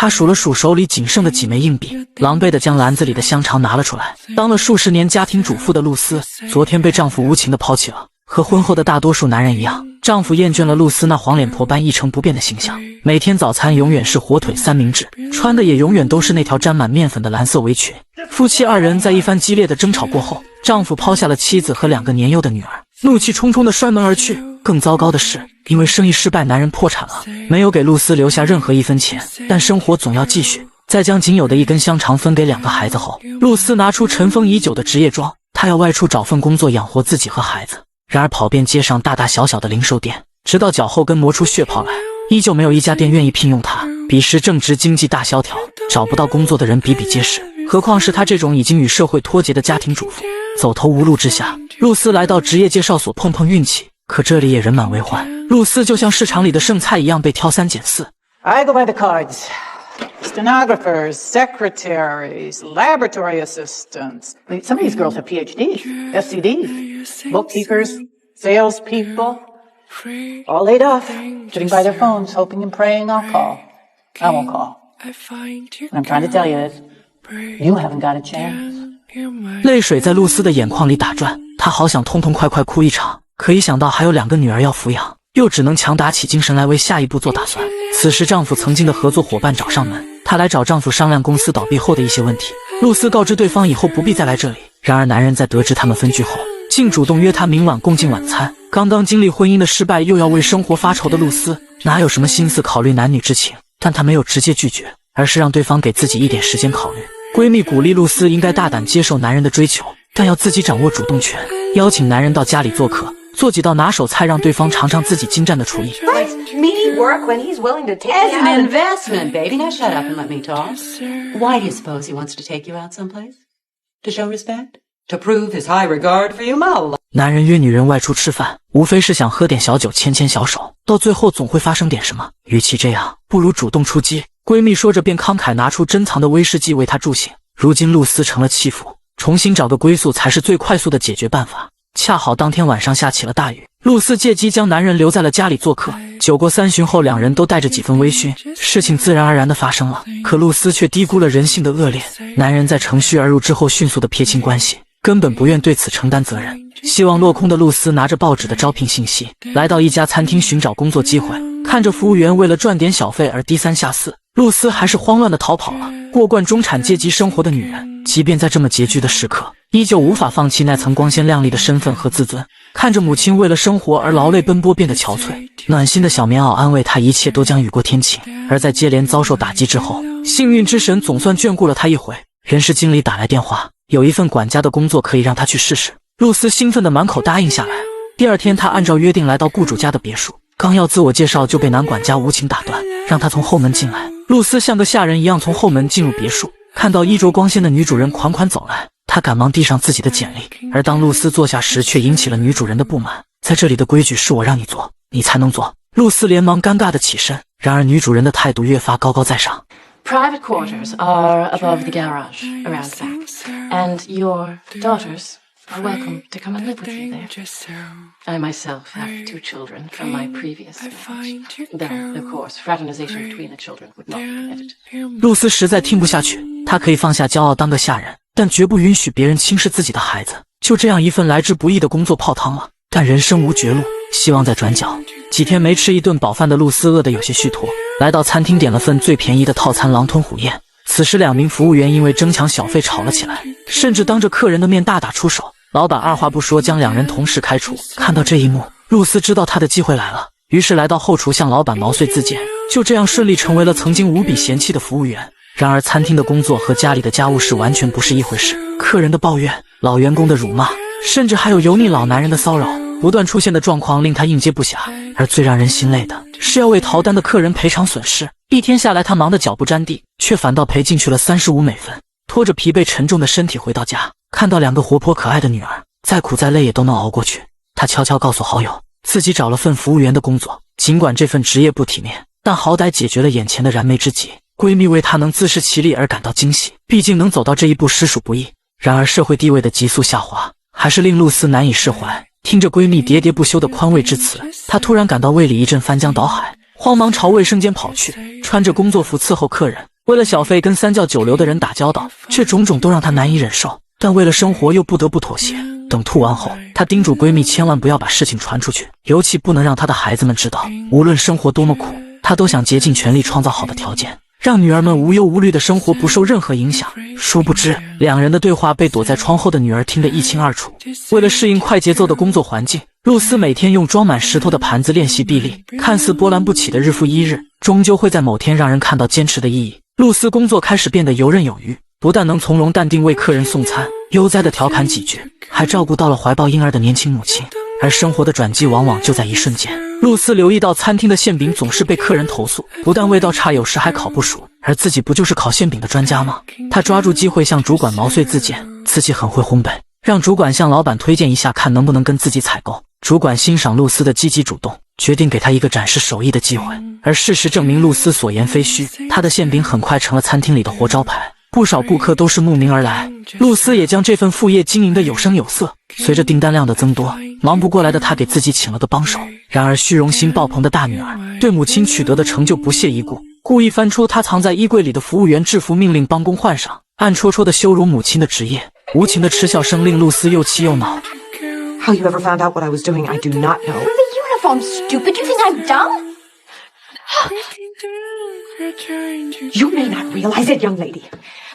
他数了数手里仅剩的几枚硬币，狼狈地将篮子里的香肠拿了出来。当了数十年家庭主妇的露丝，昨天被丈夫无情地抛弃了。和婚后的大多数男人一样，丈夫厌倦了露丝那黄脸婆般一成不变的形象，每天早餐永远是火腿三明治，穿的也永远都是那条沾满面粉的蓝色围裙。夫妻二人在一番激烈的争吵过后，丈夫抛下了妻子和2个年幼的女儿，怒气冲冲地摔门而去。更糟糕的是，因为生意失败，男人破产了，没有给露丝留下任何一分钱，但生活总要继续。在将仅有的1根香肠分给2个孩子后，露丝拿出尘封已久的职业装，她要外出找份工作养活自己和孩子。然而跑遍街上大大小小的零售店，直到脚后跟磨出血泡来，依旧没有一家店愿意聘用她。彼时正值经济大萧条，找不到工作的人比比皆是，何况是她这种已经与社会脱节的家庭主妇。走投无路之下，露丝来到职业介绍所碰碰运气，可这里也人满为患，露丝就像市场里的剩菜一样被挑3拣4。 I go by the cards. Stenographers, secretaries, laboratory assistants. I mean, some of these girls have PhDs, SCDs, bookkeepers, salespeople, all laid off, sitting by their phones, hoping and praying I'll call. I won't call. And I'm trying to tell you this, you haven't got a chance. 泪水在露丝的眼眶里打转，她好想痛痛快快哭一场，可一想到还有2个女儿要抚养，又只能强打起精神来为下一步做打算。此时丈夫曾经的合作伙伴找上门，她来找丈夫商量公司倒闭后的一些问题。露丝告知对方以后不必再来这里，然而男人在得知他们分居后，竟主动约她明晚共进晚餐。刚刚经历婚姻的失败，又要为生活发愁的露丝，哪有什么心思考虑男女之情？但她没有直接拒绝，而是让对方给自己一点时间考虑。闺蜜鼓励露丝应该大胆接受男人的追求，但要自己掌握主动权，邀请男人到家里做客，做几道拿手菜，让对方尝尝自己精湛的厨艺。 Let me work when he's willing to take As me an out. investment, baby. Now shut up and let me talk. Why do you suppose he wants to take you out someplace? To show respect? To prove his high regard for you, Mala? 男人约女人外出吃饭，无非是想喝点小酒牵牵小手，到最后总会发生点什么。与其这样，不如主动出击。闺蜜说着便慷慨拿出珍藏的威士忌为她助兴。如今露丝成了弃妇，重新找个归宿才是最快速的解决办法。恰好当天晚上下起了大雨，露丝借机将男人留在了家里做客。酒过3巡后，2人都带着几分微醺，事情自然而然地发生了。可露丝却低估了人性的恶劣，男人在乘虚而入之后迅速地撇清关系，根本不愿对此承担责任。希望落空的露丝拿着报纸的招聘信息，来到一家餐厅寻找工作机会。看着服务员为了赚点小费而低三下四，露丝还是慌乱地逃跑了。过惯中产阶级生活的女人，即便在这么拮据的时刻，依旧无法放弃那层光鲜亮丽的身份和自尊。看着母亲为了生活而劳累奔波变得憔悴，暖心的小棉袄安慰她一切都将雨过天晴。而在接连遭受打击之后，幸运之神总算眷顾了她一回。人事经理打来电话，有一份管家的工作可以让她去试试。露丝兴奋地满口答应下来。第二天，她按照约定来到雇主家的别墅，刚要自我介绍就被男管家无情打断，让她从后门进来。露丝像个下人一样从后门进入别墅，看到衣着光鲜的女主人款款走来，她赶忙递上自己的简历。而当露丝坐下时，却引起了女主人的不满。在这里的规矩是我让你做，你才能做。露丝连忙尴尬地起身，然而女主人的态度越发高高在上。Private quarters are above the garage, around the back. And your daughters are welcome to come and live with you there. I myself have 2 children from my previous marriage. Though, of course, fraternization between the children would not be permitted. 露丝实在听不下去，她可以放下骄傲当个下人，但绝不允许别人轻视自己的孩子。就这样一份来之不易的工作泡汤了，但人生无绝路，希望在转角。几天没吃一顿饱饭的露丝饿得有些虚脱，来到餐厅点了份最便宜的套餐，狼吞虎咽。此时2名服务员因为争抢小费吵了起来，甚至当着客人的面大打出手。老板二话不说将2人同时开除。看到这一幕，露丝知道她的机会来了，于是来到后厨向老板毛遂自荐，就这样顺利成为了曾经无比嫌弃的服务员。然而餐厅的工作和家里的家务事完全不是一回事，客人的抱怨，老员工的辱骂，甚至还有油腻老男人的骚扰，不断出现的状况令他应接不暇。而最让人心累的是要为逃单的客人赔偿损失。一天下来，他忙得脚不沾地，却反倒赔进去了35美分。拖着疲惫沉重的身体回到家，看到2个活泼可爱的女儿，再苦再累也都能熬过去。他悄悄告诉好友，自己找了份服务员的工作，尽管这份职业不体面，但好歹解决了眼前的燃眉之急。闺蜜为她能自食其力而感到惊喜，毕竟能走到这一步实属不易。然而社会地位的急速下滑，还是令露丝难以释怀。听着闺蜜喋喋不休的宽慰之词，她突然感到胃里一阵翻江倒海，慌忙朝卫生间跑去。穿着工作服伺候客人，为了小费跟三教九流的人打交道，这种种都让她难以忍受，但为了生活又不得不妥协。等吐完后，她叮嘱闺蜜千万不要把事情传出去，尤其不能让她的孩子们知道。无论生活多么苦，她都想竭尽全力创造好的条件，让女儿们无忧无虑的生活不受任何影响。殊不知，两人的对话被躲在窗后的女儿听得一清二楚。为了适应快节奏的工作环境，露丝每天用装满石头的盘子练习臂力，看似波澜不起的日复一日，终究会在某天让人看到坚持的意义。露丝工作开始变得游刃有余，不但能从容淡定为客人送餐，悠哉地调侃几句，还照顾到了怀抱婴儿的年轻母亲。而生活的转机往往就在一瞬间。露丝留意到餐厅的馅饼总是被客人投诉，不但味道差，有时还烤不熟，而自己不就是烤馅饼的专家吗？她抓住机会向主管毛遂自荐，自己很会烘焙，让主管向老板推荐一下，看能不能跟自己采购。主管欣赏露丝的积极主动，决定给她一个展示手艺的机会。而事实证明露丝所言非虚，她的馅饼很快成了餐厅里的活招牌，不少顾客都是慕名而来。露丝也将这份副业经营得有声有色，随着订单量的增多，忙不过来的她给自己请了个帮手。然而虚荣心爆棚的大女儿对母亲取得的成就不屑一顾，故意翻出她藏在衣柜里的服务员制服，命令帮工换上，暗戳戳地羞辱母亲的职业。无情的嗤笑声令露丝又气又恼。How you ever found out what I was doing, I do not know. The uniform, stupid. You think I'm dumb? You may not realize it, young lady,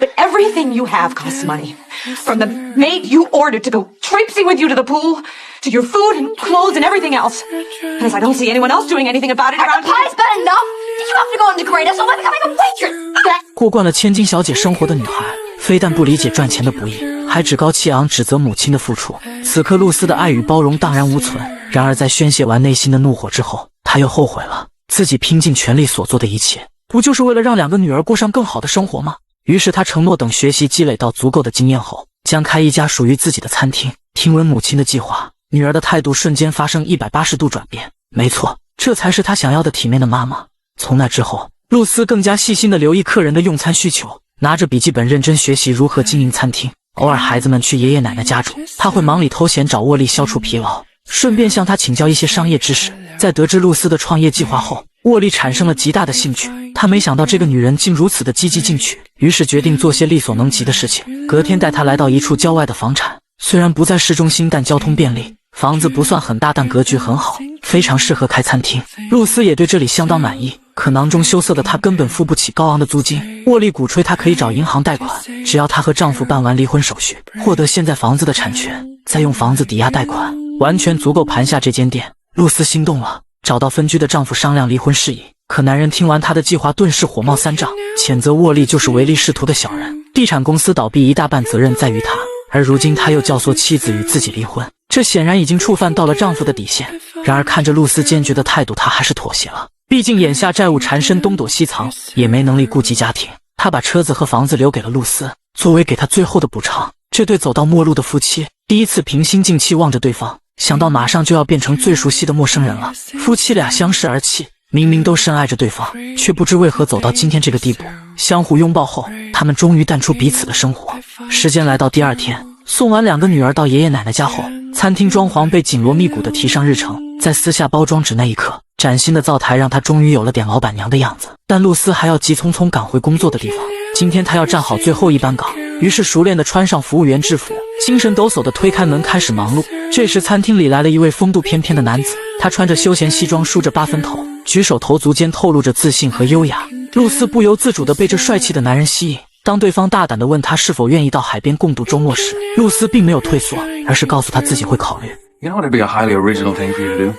but everything you have costs money. From the maid you ordered to go traipsing with you to the pool, to your food and clothes and everything else. And as I don't see anyone else doing anything about it Are around the pies bad enough? Did you have to go and degrade us all by becoming a waitress? 过惯了千金小姐生活的女孩，非但不理解赚钱的不易，还趾高气昂指责母亲的付出。此刻露丝的爱与包容荡然无存。然而在宣泄完内心的怒火之后，她又后悔了，自己拼尽全力所做的一切，不就是为了让两个女儿过上更好的生活吗？于是她承诺等学习积累到足够的经验后，将开一家属于自己的餐厅。听闻母亲的计划，女儿的态度瞬间发生180度转变。没错，这才是她想要的体面的妈妈。从那之后，露丝更加细心地留意客人的用餐需求，拿着笔记本认真学习如何经营餐厅。偶尔孩子们去爷爷奶奶家住，她会忙里偷闲找沃利消除疲劳，顺便向他请教一些商业知识。在得知露丝的创业计划后，沃利产生了极大的兴趣。他没想到这个女人竟如此的积极进取，于是决定做些力所能及的事情。隔天带她来到一处郊外的房产，虽然不在市中心，但交通便利，房子不算很大，但格局很好，非常适合开餐厅。露丝也对这里相当满意，可囊中羞涩的她根本付不起高昂的租金。沃利鼓吹她可以找银行贷款，只要她和丈夫办完离婚手续，获得现在房子的产权，再用房子抵押贷款，完全足够盘下这间店。露丝心动了，找到分居的丈夫商量离婚事宜。可男人听完她的计划，顿时火冒三丈，谴责沃利就是唯利是图的小人，地产公司倒闭一大半责任在于他，而如今他又教唆妻子与自己离婚，这显然已经触犯到了丈夫的底线。然而看着露丝坚决的态度，他还是妥协了。毕竟眼下债务缠身，东躲西藏，也没能力顾及家庭。他把车子和房子留给了露丝，作为给她最后的补偿。这对走到末路的夫妻，第一次平心静气望着对方，想到马上就要变成最熟悉的陌生人了。夫妻俩相视而泣，明明都深爱着对方，却不知为何走到今天这个地步。相互拥抱后，他们终于淡出彼此的生活。时间来到第二天，送完两个女儿到爷爷奶奶家后，餐厅装潢被紧锣密鼓地提上日程。在撕下包装纸那一刻，崭新的灶台让她终于有了点老板娘的样子。但露丝还要急匆匆赶回工作的地方，今天她要站好最后一班岗，于是熟练地穿上服务员制服，精神抖擞地推开门开始忙碌。这时餐厅里来了一位风度翩翩的男子，他穿着休闲西装，梳着8分头，举手投足间透露着自信和优雅。露丝不由自主地被这帅气的男人吸引。当对方大胆地问他是否愿意到海边共度周末时，露丝并没有退缩，而是告诉他自己会考虑。You know what would be a highly original thing for you to do?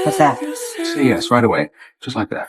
What's that? Say yes right away, just like that.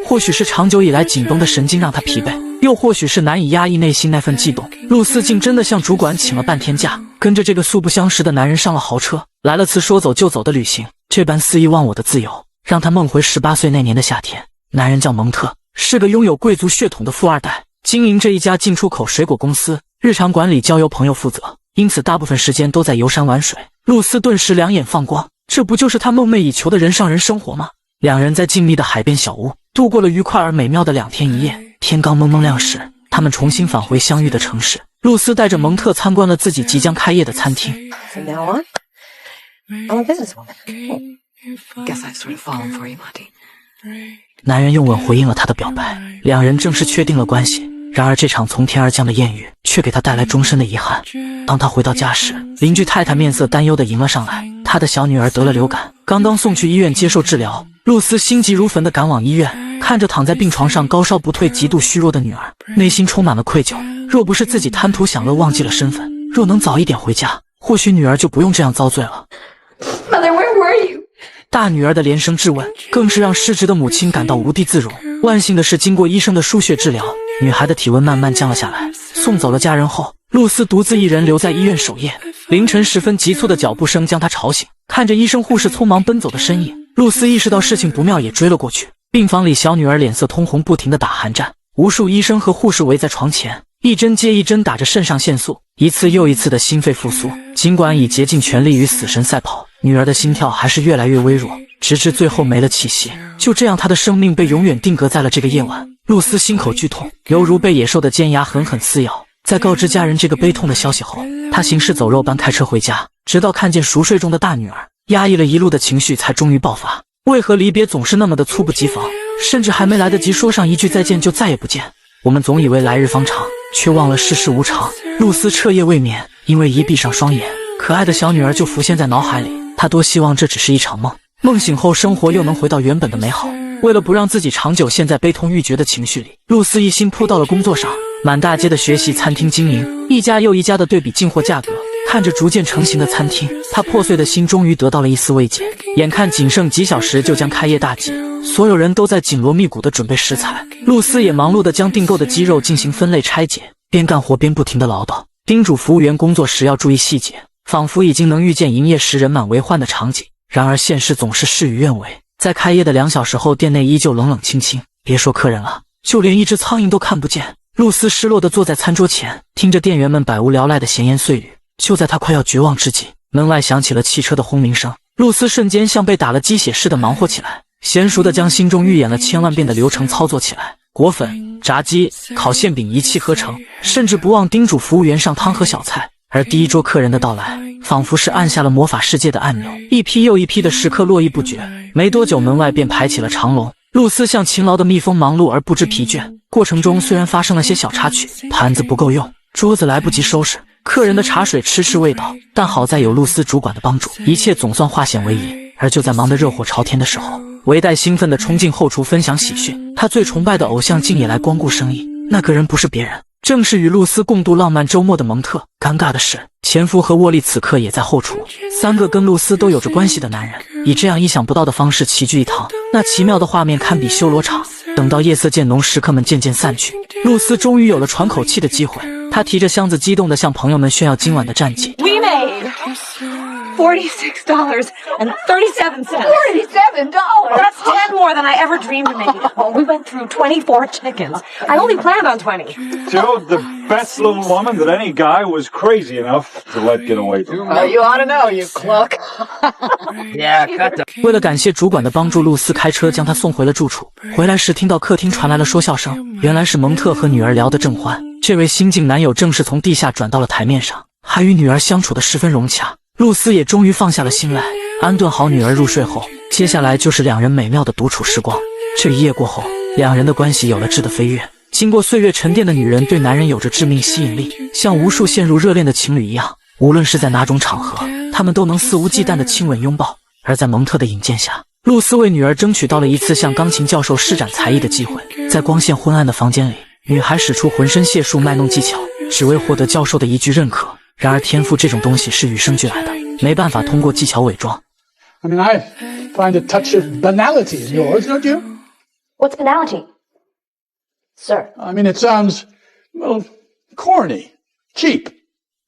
或许是长久以来紧绷的神经让他疲惫，又或许是难以压抑内心那份悸动，露丝竟真的向主管请了半天假，跟着这个素不相识的男人上了豪车，来了次说走就走的旅行。这般肆意忘我的自由，让他梦回18岁那年的夏天。男人叫蒙特，是个拥有贵族血统的富二代，经营着一家进出口水果公司，日常管理交由朋友负责，因此大部分时间都在游山玩水。露丝顿时两眼放光，这不就是她梦寐以求的人上人生活吗？两人在静谧的海边小屋度过了愉快而美妙的2天1夜。天刚蒙蒙亮时，他们重新返回相遇的城市。露丝带着蒙特参观了自己即将开业的餐厅。 From now on, I'm a businesswoman. Guess I've sort of fallen for you, Monty. 男人用吻回应了她的表白，两人正式确定了关系。然而这场从天而降的艳遇却给他带来终身的遗憾。当他回到家时，邻居太太面色担忧地迎了上来，她的小女儿得了流感，刚刚送去医院接受治疗。露丝心急如焚地赶往医院，看着躺在病床上高烧不退、极度虚弱的女儿，内心充满了愧疚。若不是自己贪图享乐忘记了身份，若能早一点回家，或许女儿就不用这样遭罪了。 Mother, where were you? 大女儿的连声质问，更是让失职的母亲感到无地自容。万幸的是，经过医生的输血治疗，女孩的体温慢慢降了下来。送走了家人后，露丝独自一人留在医院守夜。凌晨时分，急促的脚步声将她吵醒。看着医生护士匆忙奔走的身影，露丝意识到事情不妙，也追了过去。病房里，小女儿脸色通红，不停地打寒战。无数医生和护士围在床前，一针接一针打着肾上腺素，一次又一次的心肺复苏。尽管已竭尽全力与死神赛跑，女儿的心跳还是越来越微弱，直至最后没了气息。就这样，她的生命被永远定格在了这个夜晚。露丝心口剧痛，犹如被野兽的尖牙狠狠撕咬。在告知家人这个悲痛的消息后，她行尸走肉般开车回家，直到看见熟睡中的大女儿，压抑了一路的情绪才终于爆发。为何离别总是那么的猝不及防，甚至还没来得及说上一句再见就再也不见？我们总以为来日方长，却忘了世事无常。露丝彻夜未眠，因为一闭上双眼，可爱的小女儿就浮现在脑海里。她多希望这只是一场梦，梦醒后生活又能回到原本的美好。为了不让自己长久陷在悲痛欲绝的情绪里，露丝一心扑到了工作上，满大街的学习餐厅经营，一家又一家的对比进货价格。看着逐渐成型的餐厅，她破碎的心终于得到了一丝慰藉。眼看仅剩几小时就将开业大吉，所有人都在紧锣密鼓地准备食材，露丝也忙碌地将订购的鸡肉进行分类拆解，边干活边不停地唠叨，叮嘱服务员工作时要注意细节，仿佛已经能预见营业时人满为患的场景。然而现实总是事与愿违，在开业的2小时后，店内依旧冷冷清清，别说客人了，就连一只苍蝇都看不见。露丝失落地坐在餐桌前，听着店员们百无聊赖的闲言碎语。就在她快要绝望之际，门外响起了汽车的轰鸣声，露丝瞬间像被打了鸡血似的忙活起来，娴熟地将心中预演了千万遍的流程操作起来。裹粉、炸鸡、烤馅饼一气呵成，甚至不忘叮嘱服务员上汤和小菜。而第一桌客人的到来，仿佛是按下了魔法世界的按钮，一批又一批的食客络绎不绝。没多久，门外便排起了长龙。露丝像勤劳的蜜蜂，忙碌而不知疲倦。过程中虽然发生了些小插曲，盘子不够用，桌子来不及收拾，客人的茶水迟迟未到，但好在有露丝主管的帮助，一切总算化险为夷。而就在忙得热火朝天的时候，维代兴奋地冲进后厨分享喜讯，他最崇拜的偶像竟也来光顾生意。那个人不是别人，正是与露丝共度浪漫周末的蒙特。尴尬的是，前夫和沃利此刻也在后厨，3个跟露丝都有着关系的男人，以这样意想不到的方式齐聚一堂，那奇妙的画面堪比修罗场。等到夜色渐浓，食客们渐渐散去，露丝终于有了喘口气的机会。她提着箱子，激动地向朋友们炫耀今晚的战绩。 We made $46.37. $47? That's 10 more than I ever dreamed of making. Well, we went through 24 chickens. I only planned on 20. Showed the best little woman that any guy was crazy enough to let get away from. You ought to know, you clock. Yeah, cut the... 为了感谢主管的帮助，露丝开车将他送回了住处。回来时听到客厅传来了说笑声，原来是蒙特和女儿聊得正欢。这位新晋男友正是从地下转到了台面上，还与女儿相处得十分融洽。露丝也终于放下了心来，安顿好女儿入睡后，接下来就是2人美妙的独处时光。这一夜过后，2人的关系有了质的飞跃。经过岁月沉淀的女人对男人有着致命吸引力，像无数陷入热恋的情侣一样，无论是在哪种场合，他们都能肆无忌惮的亲吻拥抱。而在蒙特的引荐下，露丝为女儿争取到了一次向钢琴教授施展才艺的机会。在光线昏暗的房间里，女孩使出浑身解数卖弄技巧，只为获得教授的一句认可。然而天赋这种东西是与生俱来的，没办法通过技巧伪装。I mean, I find a touch of banality in yours, don't you? What's banality? Sir. I mean, it sounds, well, corny, cheap.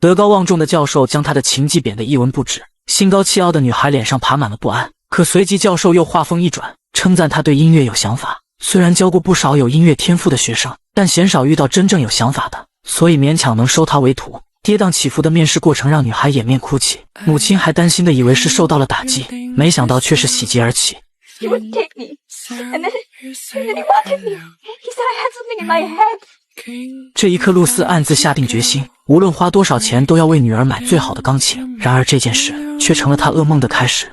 德高望重的教授将他的琴技贬得一文不值，心高气傲的女孩脸上爬满了不安。可随即教授又话锋一转，称赞他对音乐有想法。虽然教过不少有音乐天赋的学生，但鲜少遇到真正有想法的，所以勉强能收他为徒。跌宕起伏的面试过程让女孩掩面哭泣，母亲还担心的以为是受到了打击，没想到却是喜极而泣。 He wouldn't take me. And then he wanted me. He said I had something in my head. 这一刻，露丝暗自下定决心，无论花多少钱都要为女儿买最好的钢琴。然而这件事却成了她噩梦的开始。